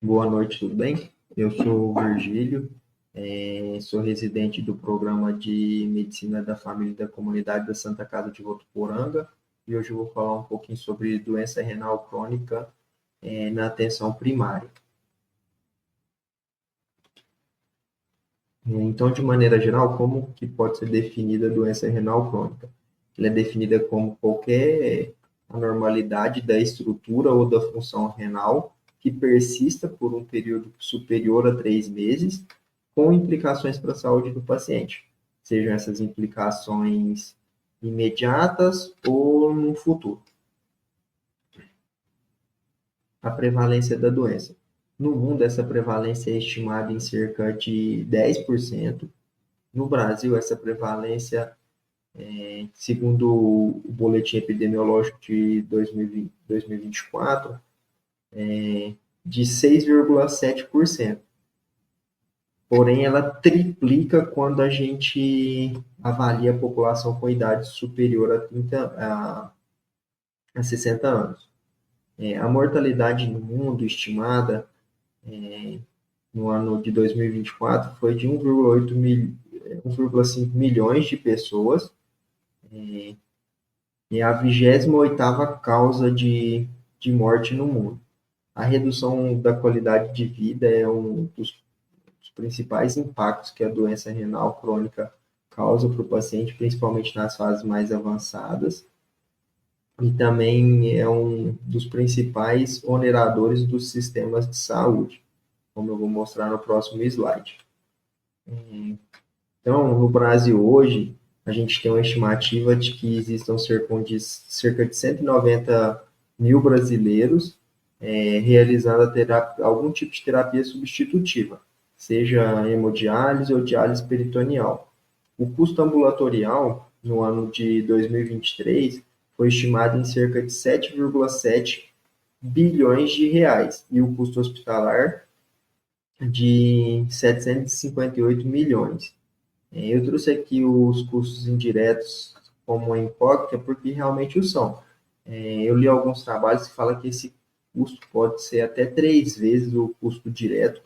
Boa noite, tudo bem? Eu sou o Virgílio, sou residente do programa de Medicina da Família e da Comunidade da Santa Casa de Votuporanga e hoje eu vou falar um pouquinho sobre doença renal crônica, na atenção primária. Então, de maneira geral, como que pode ser definida a doença renal crônica? Ela é definida como qualquer anormalidade da estrutura ou da função renal que persista por um período superior a 3 meses, com implicações para a saúde do paciente, sejam essas implicações imediatas ou no futuro. A prevalência da doença. No mundo, essa prevalência é estimada em cerca de 10%. No Brasil, essa prevalência, segundo o Boletim Epidemiológico de 2024, de 6,7%. Porém, ela triplica quando a gente avalia a população com idade superior a 60 anos. A mortalidade no mundo estimada no ano de 2024 foi de 1,5 milhões de pessoas, e a 28ª causa de morte no mundo. A redução da qualidade de vida é um dos principais impactos que a doença renal crônica causa para o paciente, principalmente nas fases mais avançadas, e também é um dos principais oneradores dos sistemas de saúde, como eu vou mostrar no próximo slide. Então, no Brasil hoje, a gente tem uma estimativa de que existam cerca de 190 mil brasileiros realizando algum tipo de terapia substitutiva, seja hemodiálise ou diálise peritoneal. O custo ambulatorial no ano de 2023 foi estimado em cerca de 7,7 bilhões de reais e o custo hospitalar de 758 milhões. Eu trouxe aqui os custos indiretos como uma incógnita, porque realmente o são. Eu li alguns trabalhos que falam que esse custo pode ser até 3 vezes o custo direto,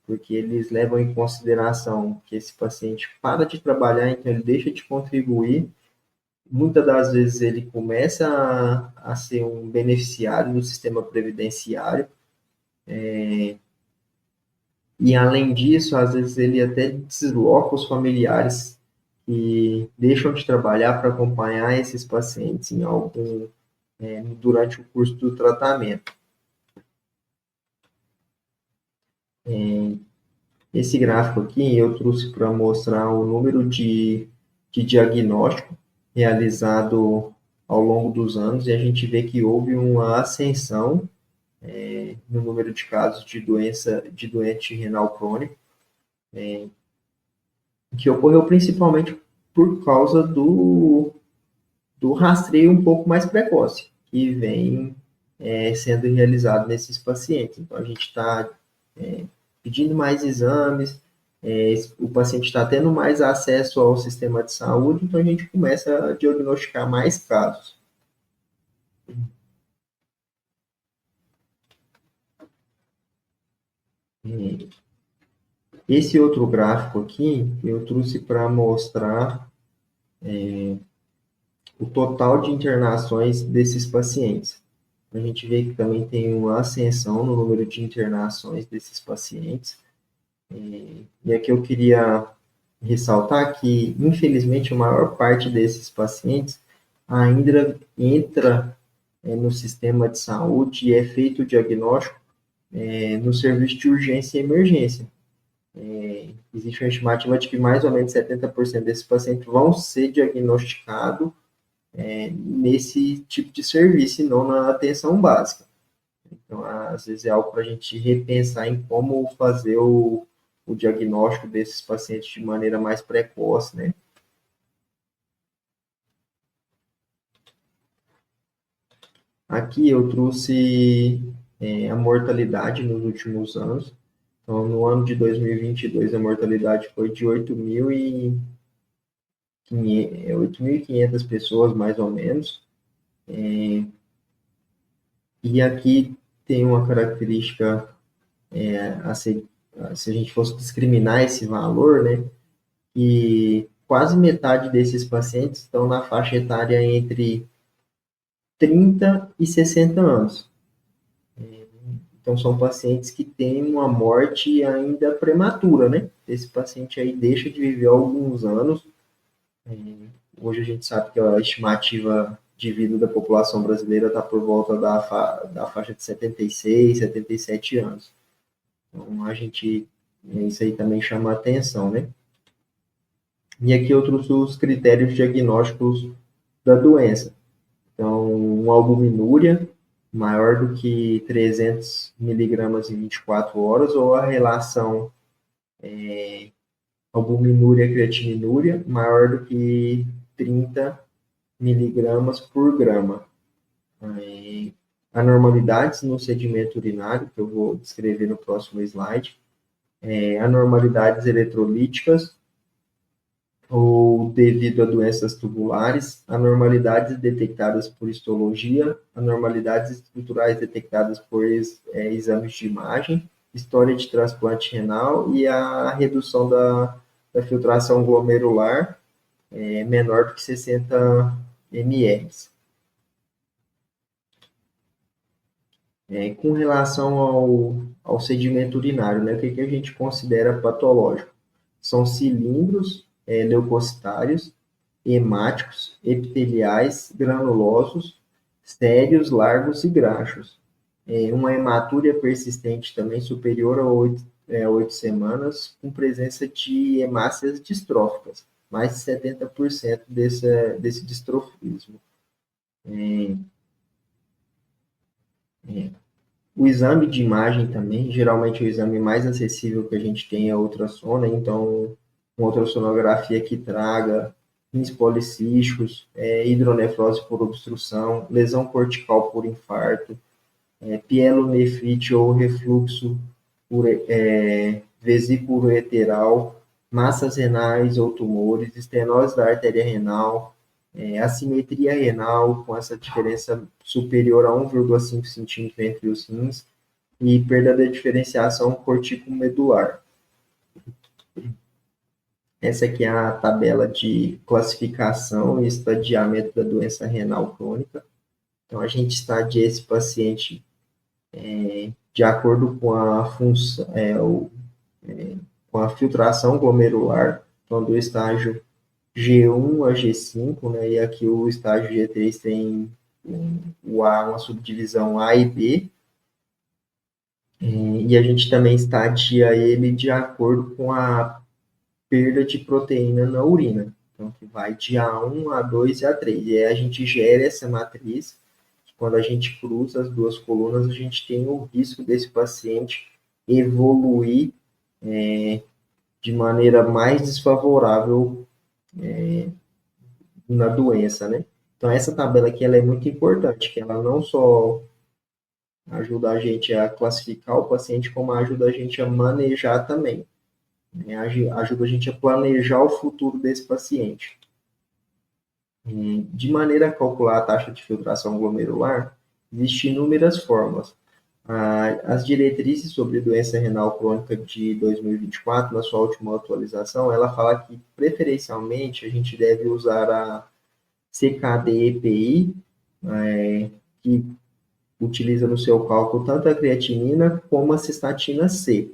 porque eles levam em consideração que esse paciente para de trabalhar, então ele deixa de contribuir. Muitas das vezes ele começa a ser um beneficiário do sistema previdenciário, e além disso, às vezes ele até desloca os familiares que deixam de trabalhar para acompanhar esses pacientes durante o curso do tratamento. Esse gráfico aqui eu trouxe para mostrar o número de diagnóstico realizado ao longo dos anos, e a gente vê que houve uma ascensão no número de casos de doente renal crônico, que ocorreu principalmente por causa do rastreio um pouco mais precoce, que vem sendo realizado nesses pacientes. Então, a gente está pedindo mais exames, o paciente está tendo mais acesso ao sistema de saúde, então a gente começa a diagnosticar mais casos. Esse outro gráfico aqui, eu trouxe para mostrar o total de internações desses pacientes. A gente vê que também tem uma ascensão no número de internações desses pacientes. E aqui eu queria ressaltar que, infelizmente, a maior parte desses pacientes ainda entra no sistema de saúde e é feito o diagnóstico no serviço de urgência e emergência. Existe uma estimativa de que mais ou menos 70% desses pacientes vão ser diagnosticados nesse tipo de serviço e não na atenção básica. Então, às vezes é algo para a gente repensar em como fazer o diagnóstico desses pacientes de maneira mais precoce, né? Aqui eu trouxe a mortalidade nos últimos anos. Então, no ano de 2022, a mortalidade foi de 8.500 pessoas, mais ou menos. E aqui tem uma característica se a gente fosse discriminar esse valor, né, e quase metade desses pacientes estão na faixa etária entre 30 e 60 anos. Então, são pacientes que têm uma morte ainda prematura, né? Esse paciente aí deixa de viver alguns anos. Hoje a gente sabe que a estimativa de vida da população brasileira está por volta da faixa de 76, 77 anos. Então, isso aí também chama a atenção, né? E aqui outros os critérios diagnósticos da doença. Então, uma albuminúria maior do que 300 miligramas em 24 horas, ou a relação albuminúria-creatinínúria maior do que 30 miligramas por grama. Anormalidades no sedimento urinário, que eu vou descrever no próximo slide. Anormalidades eletrolíticas, ou devido a doenças tubulares, anormalidades detectadas por histologia, anormalidades estruturais detectadas por exames de imagem, história de transplante renal e a redução da filtração glomerular menor do que 60 ml. Com relação ao sedimento urinário, né, o que a gente considera patológico? São cilindros leucocitários, hemáticos, epiteliais, granulosos, sérios, largos e graxos. Uma hematúria persistente também superior a 8 semanas, com presença de hemácias distróficas, mais de 70% desse distrofismo. O exame de imagem também, geralmente o exame mais acessível que a gente tem é a ultrassom, né? Então, uma ultrassonografia que traga rins policísticos, hidronefrose por obstrução, lesão cortical por infarto, pielonefrite ou refluxo vesículo-ureteral, massas renais ou tumores, estenose da artéria renal, assimetria renal, com essa diferença superior a 1,5 centímetro entre os rins, e perda da diferenciação corticomedular. Essa aqui é a tabela de classificação e estadiamento da doença renal crônica. Então, a gente estadia esse paciente de acordo com a função, com a filtração glomerular, então do estágio G1 a G5, né, e aqui o estágio G3 tem uma subdivisão A e B, e a gente também estadia ele de acordo com a perda de proteína na urina, então que vai de A1, A2 e A3, e aí a gente gera essa matriz. Quando a gente cruza as duas colunas, a gente tem o risco desse paciente evoluir de maneira mais desfavorável na doença, né? Então, essa tabela aqui ela é muito importante, que ela não só ajuda a gente a classificar o paciente, como ajuda a gente a manejar também, né? Ajuda a gente a planejar o futuro desse paciente. De maneira a calcular a taxa de filtração glomerular, existem inúmeras formas. As diretrizes sobre doença renal crônica de 2024, na sua última atualização, ela fala que, preferencialmente, a gente deve usar a CKD-EPI, que utiliza no seu cálculo tanto a creatinina como a cistatina C.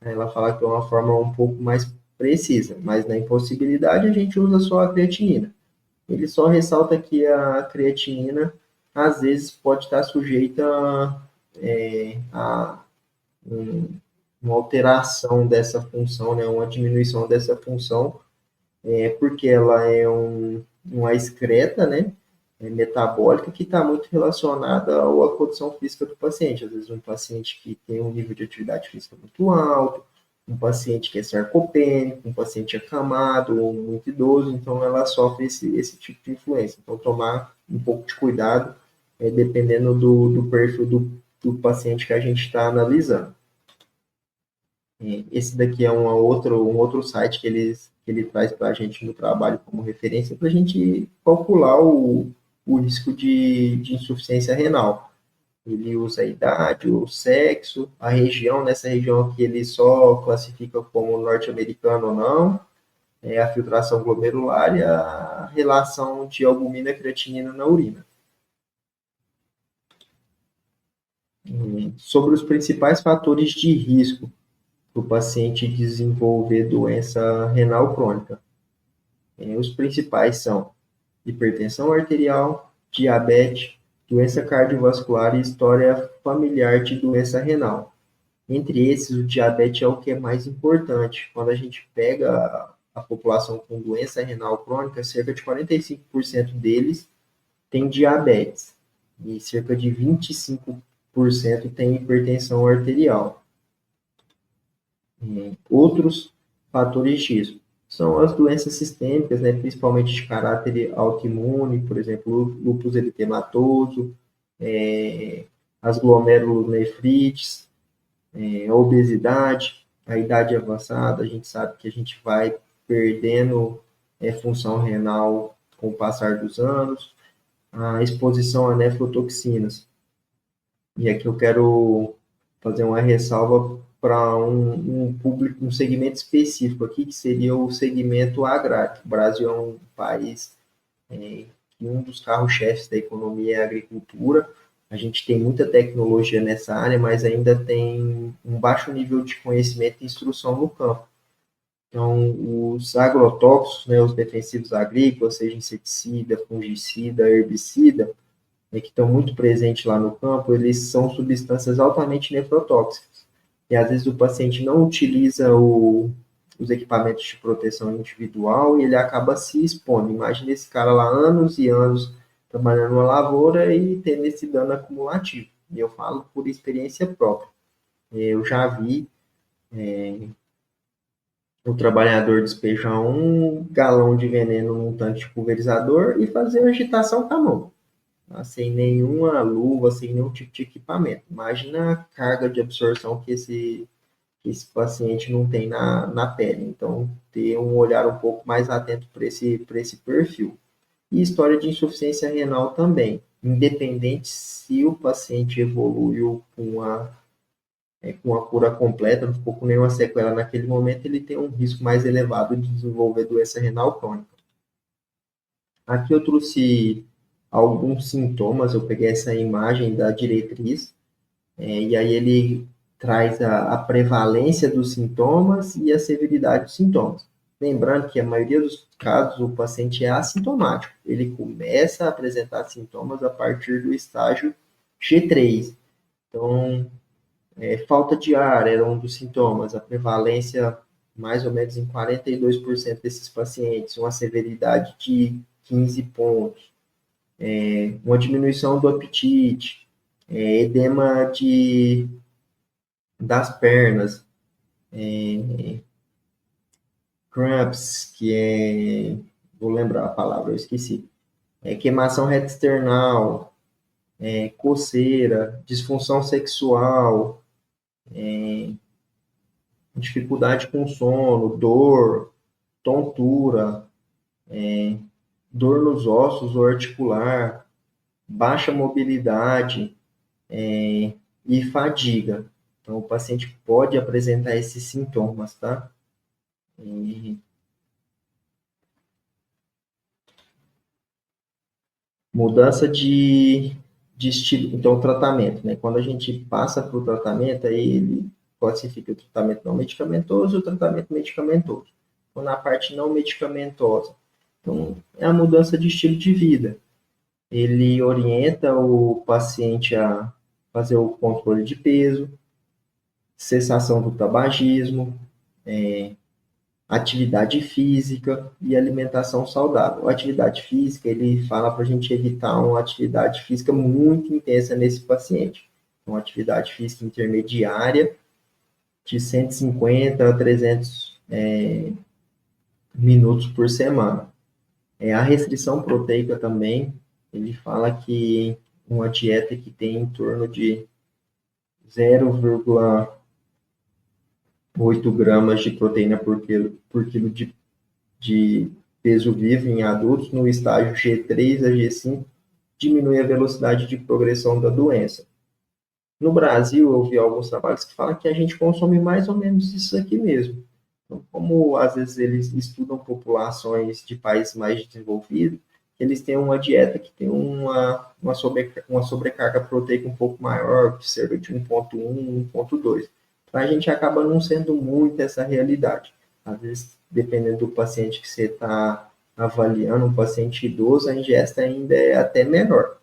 Ela fala que é uma forma um pouco mais precisa, mas na impossibilidade a gente usa só a creatinina. Ele só ressalta que a creatinina, às vezes, pode estar sujeita a uma alteração dessa função, né, uma diminuição dessa função, porque ela é uma excreta, né, metabólica que está muito relacionada à condição física do paciente. Às vezes, um paciente que tem um nível de atividade física muito alto, um paciente que é sarcopênico, um paciente acamado ou muito idoso, então ela sofre esse tipo de influência. Então, tomar um pouco de cuidado, dependendo do perfil do paciente que a gente está analisando. Esse daqui é um outro site que ele traz para a gente no trabalho como referência para a gente calcular o risco de insuficiência renal. Ele usa a idade, o sexo, a região, nessa região que ele só classifica como norte-americano ou não, a filtração glomerular e a relação de albumina e creatinina na urina. Sobre os principais fatores de risco para o paciente desenvolver doença renal crônica. Os principais são hipertensão arterial, diabetes, doença cardiovascular e história familiar de doença renal. Entre esses, o diabetes é o que é mais importante. Quando a gente pega a população com doença renal crônica, cerca de 45% deles tem diabetes e cerca de 25% tem hipertensão arterial. Outros fatores de risco são as doenças sistêmicas, né, principalmente de caráter autoimune, por exemplo, lúpus eritematoso, as glomerulonefrites, a obesidade, a idade avançada, a gente sabe que a gente vai perdendo função renal com o passar dos anos, a exposição a nefrotoxinas. E aqui eu quero fazer uma ressalva para um público, um segmento específico aqui, que seria o segmento agrário. O Brasil é um país que um dos carros-chefes da economia é a agricultura. A gente tem muita tecnologia nessa área, mas ainda tem um baixo nível de conhecimento e instrução no campo. Então, os agrotóxicos, né, os defensivos agrícolas, seja inseticida, fungicida, herbicida, que estão muito presentes lá no campo, eles são substâncias altamente nefrotóxicas. E às vezes o paciente não utiliza os equipamentos de proteção individual e ele acaba se expondo. Imagina esse cara lá anos e anos trabalhando numa lavoura e tendo esse dano acumulativo. E eu falo por experiência própria. Eu já vi o trabalhador despejar 1 galão de veneno num tanque de pulverizador e fazer agitação com a mão, tá? Sem nenhuma luva, sem nenhum tipo de equipamento. Imagina a carga de absorção que esse paciente não tem na pele. Então, ter um olhar um pouco mais atento para esse perfil. E história de insuficiência renal também, independente se o paciente evoluiu com a cura completa, não ficou com nenhuma sequela naquele momento, ele tem um risco mais elevado de desenvolver doença renal crônica. Aqui eu trouxe alguns sintomas, eu peguei essa imagem da diretriz, e aí ele traz a prevalência dos sintomas e a severidade dos sintomas. Lembrando que a maioria dos casos o paciente é assintomático, ele começa a apresentar sintomas a partir do estágio G3. Então, falta de ar era um dos sintomas, a prevalência mais ou menos em 42% desses pacientes, uma severidade de 15 pontos, uma diminuição do apetite, edema das pernas, cramps, vou lembrar a palavra, eu esqueci, queimação reta external, coceira, disfunção sexual, dificuldade com sono, dor, tontura, dor nos ossos ou articular, baixa mobilidade e fadiga. Então, o paciente pode apresentar esses sintomas, tá? Mudança de estilo, então, tratamento, né? Quando a gente passa para o tratamento, aí ele classifica o tratamento não medicamentoso e o tratamento medicamentoso. Então, na parte não medicamentosa, então, é a mudança de estilo de vida. Ele orienta o paciente a fazer o controle de peso, cessação do tabagismo, atividade física e alimentação saudável. A atividade física, ele fala para a gente evitar uma atividade física muito intensa nesse paciente. Uma atividade física intermediária de 150 a 300 minutos por semana. A restrição proteica também, ele fala que uma dieta que tem em torno de 0,8 gramas de proteína por quilo de peso vivo em adultos, no estágio G3 a G5, diminui a velocidade de progressão da doença. No Brasil, eu vi alguns trabalhos que falam que a gente consome mais ou menos isso aqui mesmo. Então, como às vezes eles estudam populações de países mais desenvolvidos, eles têm uma dieta que tem uma sobrecarga proteica um pouco maior, cerca de 1,1, 1,2. Então, a gente acaba não sendo muito essa realidade. Às vezes, dependendo do paciente que você está avaliando, um paciente idoso, a ingesta ainda é até menor.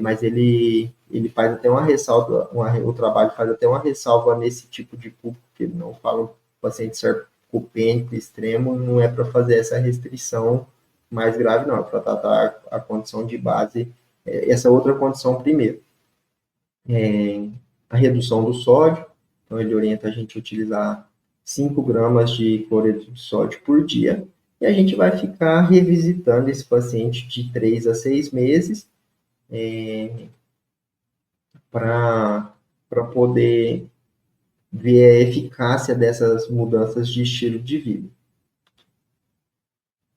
Mas ele faz até uma ressalva, o trabalho faz até uma ressalva nesse tipo de público, que ele não fala o paciente sarcopênico extremo, não é para fazer essa restrição mais grave, não, é para tratar a condição de base, essa outra condição primeiro. A redução do sódio, então ele orienta a gente a utilizar 5 gramas de cloreto de sódio por dia, e a gente vai ficar revisitando esse paciente de 3 a 6 meses, para poder ver a eficácia dessas mudanças de estilo de vida.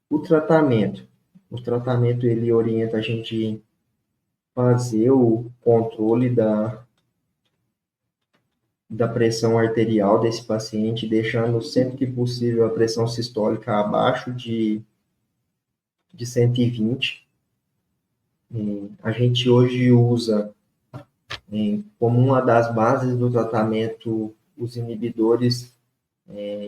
O tratamento. O tratamento ele orienta a gente fazer o controle da pressão arterial desse paciente, deixando sempre que possível a pressão sistólica abaixo de 120. A gente hoje usa como uma das bases do tratamento os inibidores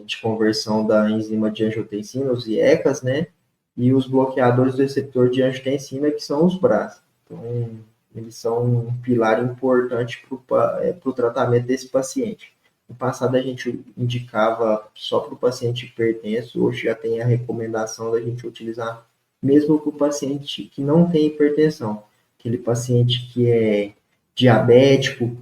de conversão da enzima de angiotensina, os IECAs, né? E os bloqueadores do receptor de angiotensina, que são os BRAs. Então, eles são um pilar importante para o tratamento desse paciente. No passado, a gente indicava só para o paciente hipertenso, hoje já tem a recomendação da gente utilizar mesmo para o paciente que não tem hipertensão, aquele paciente que é diabético,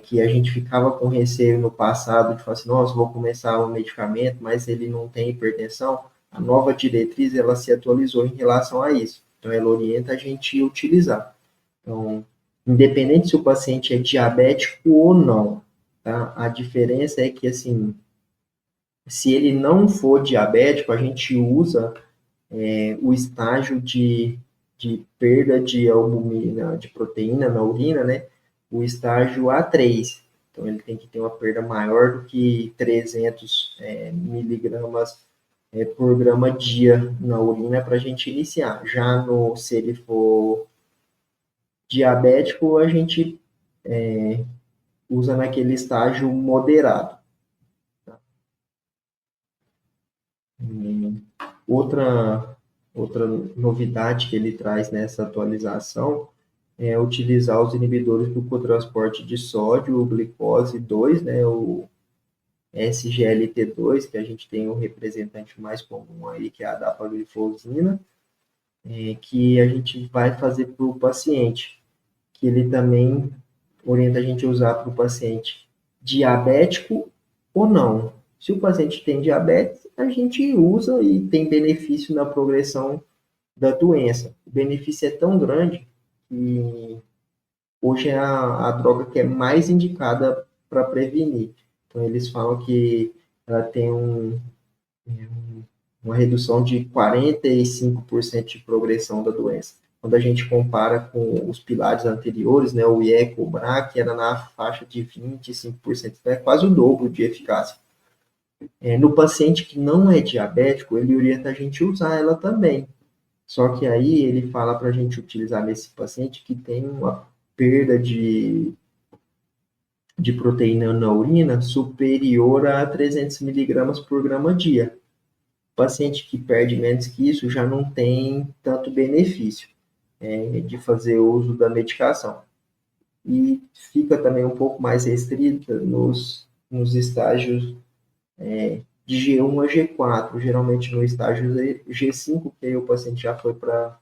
que a gente ficava com receio no passado de falar assim, nossa, vou começar um medicamento, mas ele não tem hipertensão. A nova diretriz, ela se atualizou em relação a isso. Então, ela orienta a gente a utilizar. Então, independente se o paciente é diabético ou não, tá? A diferença é que, assim, se ele não for diabético, a gente usa o estágio de perda de albumina, de proteína na urina, né? O estágio A3. Então, ele tem que ter uma perda maior do que 300 miligramas por grama dia na urina para a gente iniciar. Já no, se ele for diabético, a gente usa naquele estágio moderado. Outra, outra novidade que ele traz nessa atualização é utilizar os inibidores do cotransporte de sódio, o glicose 2, né, o SGLT2, que a gente tem o representante mais comum aí, que é a dapagliflozina, que a gente vai fazer para o paciente, que ele também orienta a gente a usar para o paciente diabético ou não. Se o paciente tem diabetes, a gente usa e tem benefício na progressão da doença. O benefício é tão grande que hoje é a droga que é mais indicada para prevenir. Então, eles falam que ela tem uma redução de 45% de progressão da doença. Quando a gente compara com os pilares anteriores, né, o IECA, o BRA, que era na faixa de 25%, então é quase o dobro de eficácia. No paciente que não é diabético, ele orienta a gente usar ela também. Só que aí ele fala para a gente utilizar nesse paciente que tem uma perda de proteína na urina superior a 300 miligramas por grama dia. Paciente que perde menos que isso já não tem tanto benefício de fazer uso da medicação. E fica também um pouco mais restrita nos estágios de G1 a G4, geralmente no estágio G5, que aí o paciente já foi para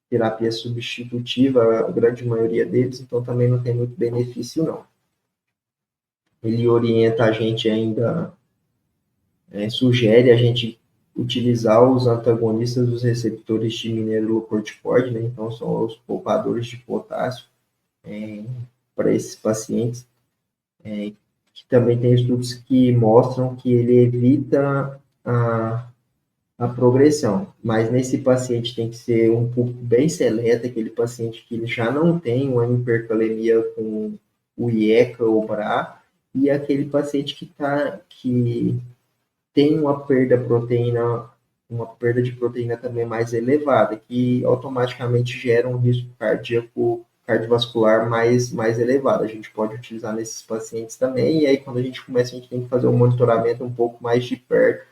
terapia substitutiva, a grande maioria deles, então também não tem muito benefício, não. Ele orienta a gente ainda, sugere a gente utilizar os antagonistas dos receptores de mineralocorticoide, né? Então são os poupadores de potássio para esses pacientes, que também tem estudos que mostram que ele evita a progressão, mas nesse paciente tem que ser um público bem seleto, aquele paciente que ele já não tem uma hipercalemia com o IECA ou BRA, e aquele paciente que tem uma perda de proteína também mais elevada, que automaticamente gera um risco cardiovascular mais elevado. A gente pode utilizar nesses pacientes também, e aí quando a gente começa, a gente tem que fazer um monitoramento um pouco mais de perto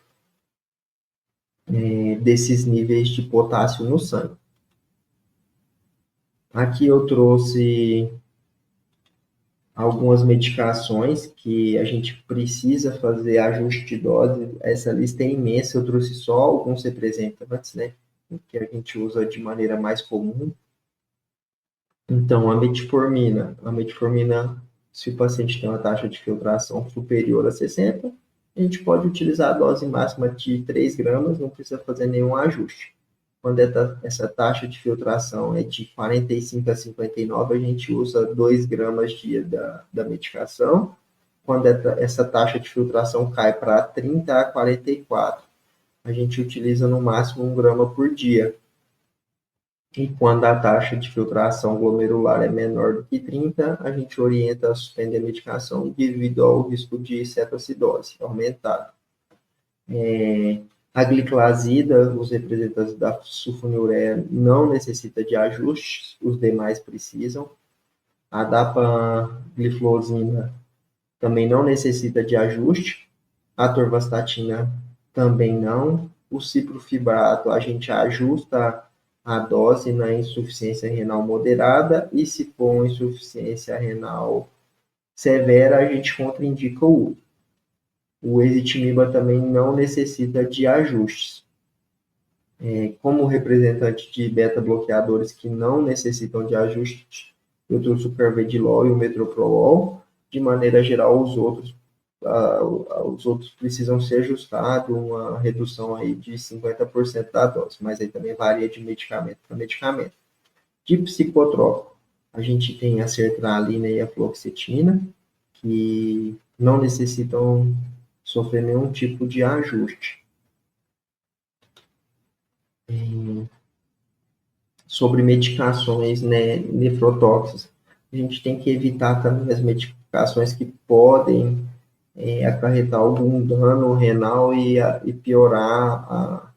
desses níveis de potássio no sangue. Aqui eu trouxe algumas medicações que a gente precisa fazer ajuste de dose. Essa lista é imensa, eu trouxe só alguns representantes, né, que a gente usa de maneira mais comum. Então, a metformina, se o paciente tem uma taxa de filtração superior a 60, a gente pode utilizar a dose máxima de 3 gramas, não precisa fazer nenhum ajuste. Quando essa taxa de filtração é de 45 a 59, a gente usa 2 gramas dia da medicação. Quando essa taxa de filtração cai para 30 a 44, a gente utiliza no máximo 1 grama por dia. E quando a taxa de filtração glomerular é menor do que 30, a gente orienta a suspender a medicação devido ao risco de cetoacidose aumentado. A gliclazida, os representantes da sulfonilureia, não necessita de ajustes, os demais precisam. A dapagliflozina também não necessita de ajuste. A atorvastatina também não. O ciprofibrato, a gente ajusta a dose na insuficiência renal moderada, e se for uma insuficiência renal severa, a gente contraindica o uso. O ezetimiba também não necessita de ajustes. Como representante de beta-bloqueadores que não necessitam de ajuste, eu trouxe o carvedilol e o metoprolol. De maneira geral, os outros precisam ser ajustados, uma redução aí de 50% da dose, mas aí também varia de medicamento para medicamento. De psicotrópico, a gente tem a sertralina e a fluoxetina, que não necessitam sofrer nenhum tipo de ajuste. Sobre medicações, né, nefrotóxicas, a gente tem que evitar também as medicações que podem acarretar algum dano renal e piorar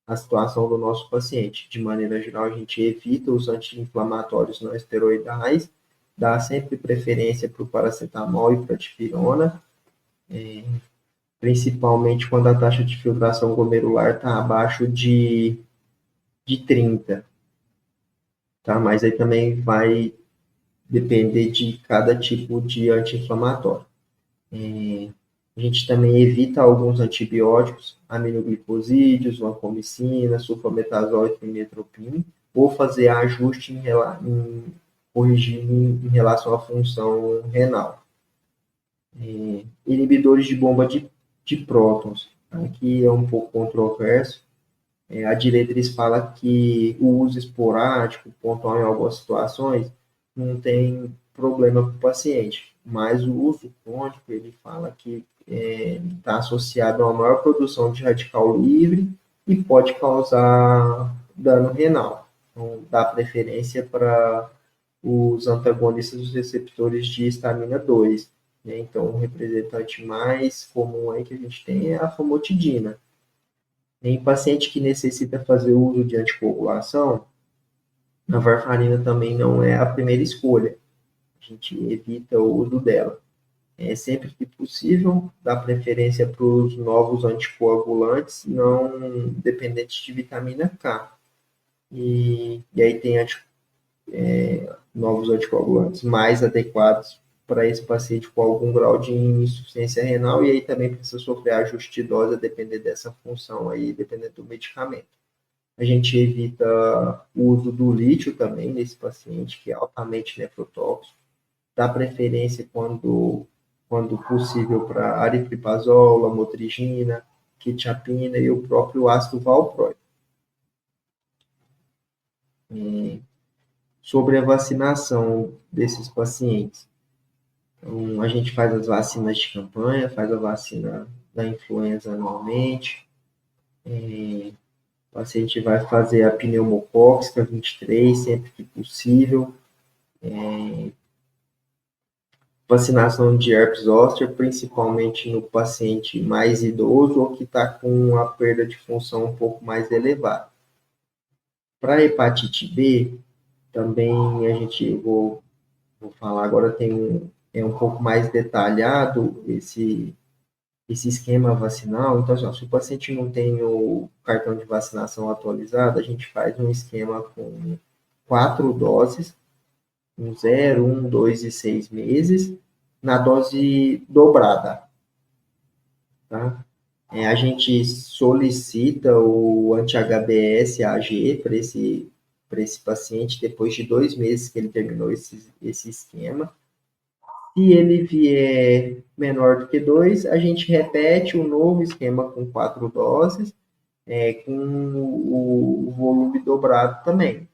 a situação do nosso paciente. De maneira geral, a gente evita os anti-inflamatórios não esteroidais, dá sempre preferência para o paracetamol e para a dipirona, principalmente quando a taxa de filtração glomerular está abaixo de 30. Tá? Mas aí também vai depender de cada tipo de anti-inflamatório. A gente também evita alguns antibióticos, aminoglicosídeos, vancomicina, sulfametazol e trimmetoprim, ou fazer ajuste corrigir em relação à função renal. Inibidores de bomba de prótons. Aqui é um pouco controverso. A diretriz fala que o uso esporádico, pontual em algumas situações, não tem problema para o paciente, mas o uso crônico, ele fala que está associado a uma maior produção de radical livre e pode causar dano renal. Então, dá preferência para os antagonistas dos receptores de histamina 2. Né? Então, o representante mais comum aí que a gente tem é a famotidina. Em paciente que necessita fazer uso de anticoagulação, a varfarina também não é a primeira escolha. A gente evita o uso dela. Sempre que possível, dá preferência para os novos anticoagulantes não dependentes de vitamina K. E aí tem novos anticoagulantes mais adequados para esse paciente com algum grau de insuficiência renal, e aí também precisa sofrer ajuste de dose a depender dessa função aí, dependendo do medicamento. A gente evita o uso do lítio também nesse paciente, que é altamente nefrotóxico. Dá preferência quando possível para aripiprazol, lamotrigina, quetiapina e o próprio ácido valproico. Sobre a vacinação desses pacientes. Então, a gente faz as vacinas de campanha, faz a vacina da influenza anualmente. O paciente vai fazer a pneumocócica 23, sempre que possível. vacinação de herpes zoster, principalmente no paciente mais idoso ou que está com a perda de função um pouco mais elevada. Para hepatite B, também a gente, vou falar agora, é um pouco mais detalhado esse esquema vacinal. Então, assim, se o paciente não tem o cartão de vacinação atualizado, a gente faz um esquema com 4 doses, um 0, 1, 2 e 6 meses, na dose dobrada, tá? A gente solicita o anti-HBS-AG para esse paciente depois de 2 meses que ele terminou esse esquema. Se ele vier menor do que 2, a gente repete o novo esquema com 4 doses, com o volume dobrado também.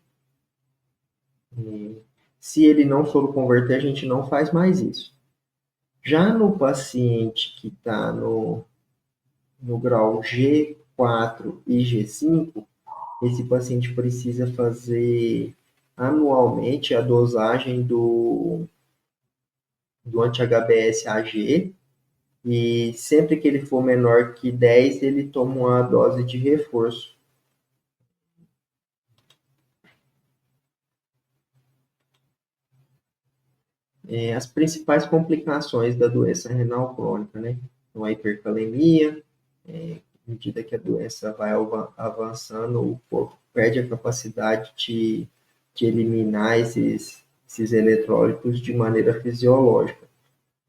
Se ele não for converter, a gente não faz mais isso. Já no paciente que está no grau G4 e G5, esse paciente precisa fazer anualmente a dosagem do anti-HBS-AG, e sempre que ele for menor que 10, ele toma uma dose de reforço. As principais complicações da doença renal crônica, né? Então, a hipercalemia, à medida que a doença vai avançando, o corpo perde a capacidade de eliminar esses eletrólitos de maneira fisiológica.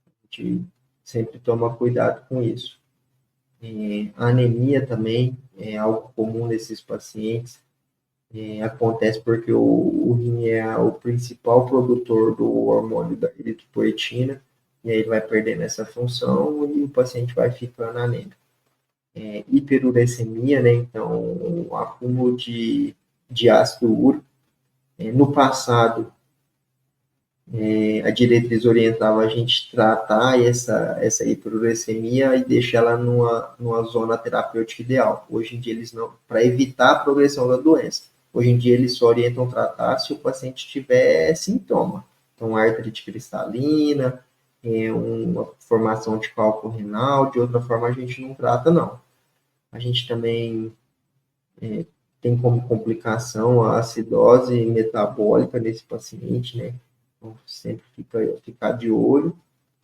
A gente sempre toma cuidado com isso. A anemia também é algo comum nesses pacientes. Acontece porque o rim é o principal produtor do hormônio da eritropoetina, e aí ele vai perdendo essa função e o paciente vai ficando anêmico. Hiperuricemia, né? Então, o acúmulo de ácido úrico. No passado, a diretriz orientava a gente tratar essa hiperuricemia e deixar ela numa zona terapêutica ideal. Hoje em dia, eles não, para evitar a progressão da doença. Hoje em dia, eles só orientam tratar se o paciente tiver sintoma. Então, artrite cristalina, uma formação de cálculo renal, de outra forma a gente não trata, não. A gente também tem como complicação a acidose metabólica nesse paciente, né? Então, sempre ficar de olho.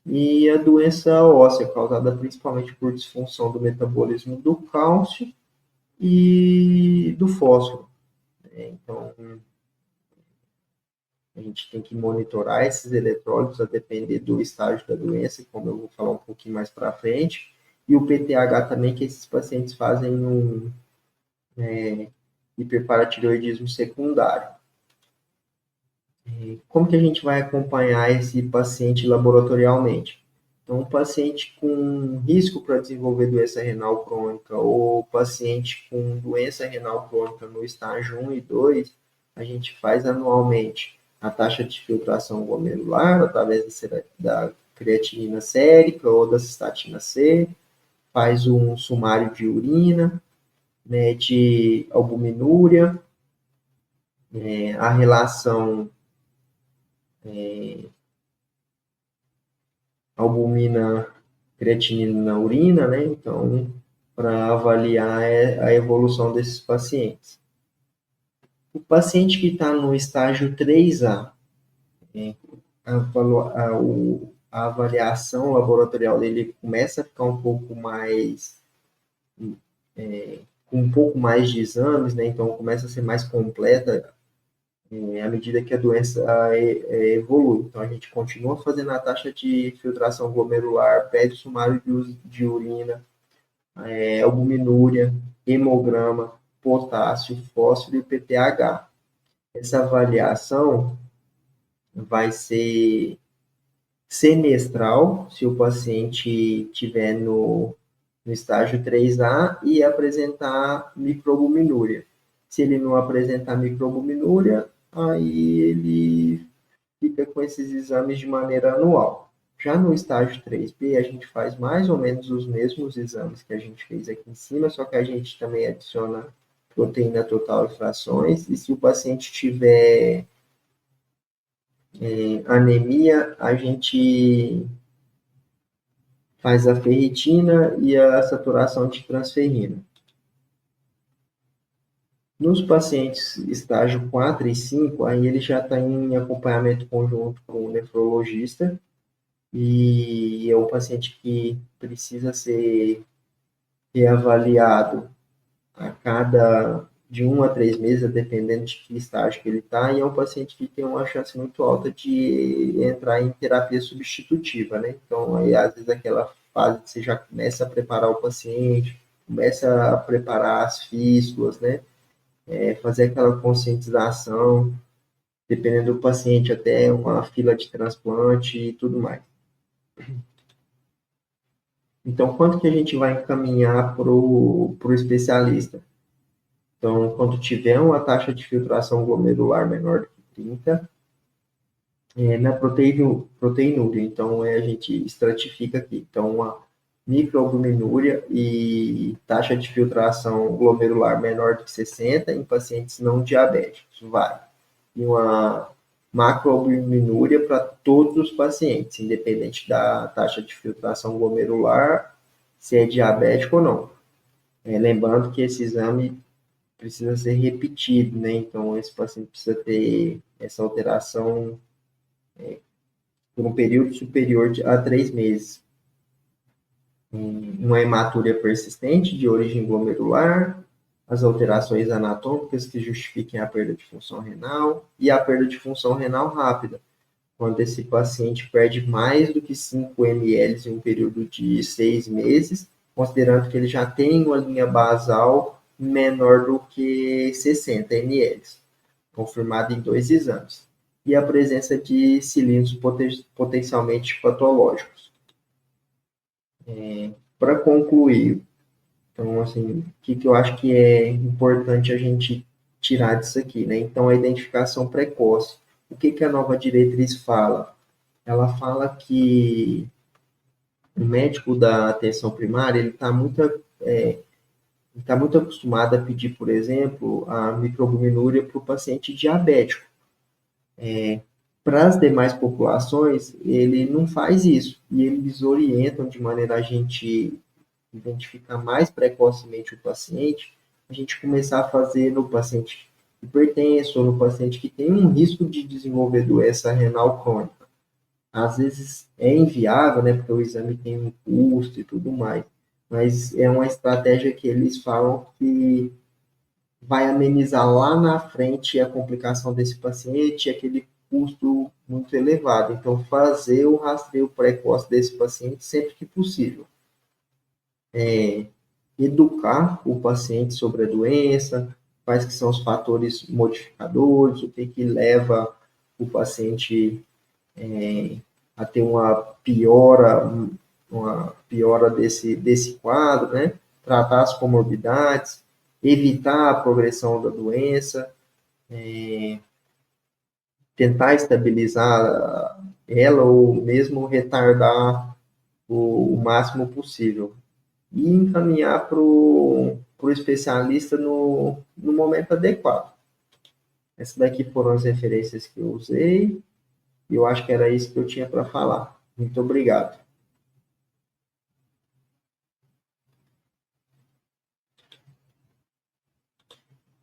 E a doença óssea, causada principalmente por disfunção do metabolismo do cálcio e do fósforo. Então, a gente tem que monitorar esses eletrólitos a depender do estágio da doença, como eu vou falar um pouquinho mais para frente. E o PTH também, que esses pacientes fazem um hiperparatireoidismo secundário. Como que a gente vai acompanhar esse paciente laboratorialmente? Então, um paciente com risco para desenvolver doença renal crônica ou paciente com doença renal crônica no estágio 1 e 2, a gente faz anualmente a taxa de filtração glomerular através da creatinina sérica ou da cistatina C, faz um sumário de urina, mede albuminúria, a relação albumina, creatinina na urina, né? Então, para avaliar a evolução desses pacientes. O paciente que está no estágio 3A, a avaliação laboratorial dele começa a ficar um pouco mais, com um pouco mais de exames, né? Então, começa a ser mais completa à medida que a doença evolui. Então, a gente continua fazendo a taxa de filtração glomerular, pede sumário de urina, albuminúria, hemograma, potássio, fósforo e PTH. Essa avaliação vai ser semestral, se o paciente tiver no estágio 3A e apresentar microalbuminúria. Se ele não apresentar microalbuminúria, aí ele fica com esses exames de maneira anual. Já no estágio 3B, a gente faz mais ou menos os mesmos exames que a gente fez aqui em cima, só que a gente também adiciona proteína total e frações, e se o paciente tiver Anemia, a gente faz a ferritina e a saturação de transferrina. Nos pacientes estágio 4 e 5, aí ele já está em acompanhamento conjunto com o nefrologista, e é um paciente que precisa ser reavaliado a cada de 1 a 3 meses, dependendo de que estágio que ele está, e é um paciente que tem uma chance muito alta de entrar em terapia substitutiva, né? Então, aí, às vezes, aquela fase que você já começa a preparar o paciente, começa a preparar as fístulas, né? Fazer aquela conscientização, dependendo do paciente, até uma fila de transplante e tudo mais. Então, quanto que a gente vai encaminhar para o especialista? Então, quando tiver uma taxa de filtração glomerular menor do que 30, na proteinúria, então a gente estratifica aqui. Então, uma microalbuminúria e taxa de filtração glomerular menor do que 60 em pacientes não diabéticos, vai. E uma macroalbuminúria para todos os pacientes, independente da taxa de filtração glomerular, se é diabético ou não. Lembrando que esse exame precisa ser repetido, né? Então, esse paciente precisa ter essa alteração por um período superior a 3 meses. Uma hematúria persistente de origem glomerular, as alterações anatômicas que justifiquem a perda de função renal e a perda de função renal rápida, quando esse paciente perde mais do que 5 ml em um período de 6 meses, considerando que ele já tem uma linha basal menor do que 60 ml, confirmada em 2 exames, e a presença de cilindros potencialmente patológicos. Para concluir, então, assim, o que eu acho que é importante a gente tirar disso aqui, né? Então, a identificação precoce. O que a nova diretriz fala? Ela fala que o médico da atenção primária, ele está muito acostumado a pedir, por exemplo, a microalbuminúria para o paciente diabético. Para as demais populações, ele não faz isso, e eles orientam de maneira a gente identificar mais precocemente o paciente, a gente começar a fazer no paciente hipertenso, ou no paciente que tem um risco de desenvolver doença renal crônica. Às vezes é inviável, né, porque o exame tem um custo e tudo mais, mas é uma estratégia que eles falam que vai amenizar lá na frente a complicação desse paciente, aquele custo muito elevado. Então, fazer o rastreio precoce desse paciente sempre que possível. Educar o paciente sobre a doença, quais que são os fatores modificadores, o que leva o paciente a ter uma piora desse quadro, né? Tratar as comorbidades, evitar a progressão da doença, tentar estabilizar ela ou mesmo retardar o máximo possível. E encaminhar para o especialista no momento adequado. Essas daqui foram as referências que eu usei, e eu acho que era isso que eu tinha para falar. Muito obrigado.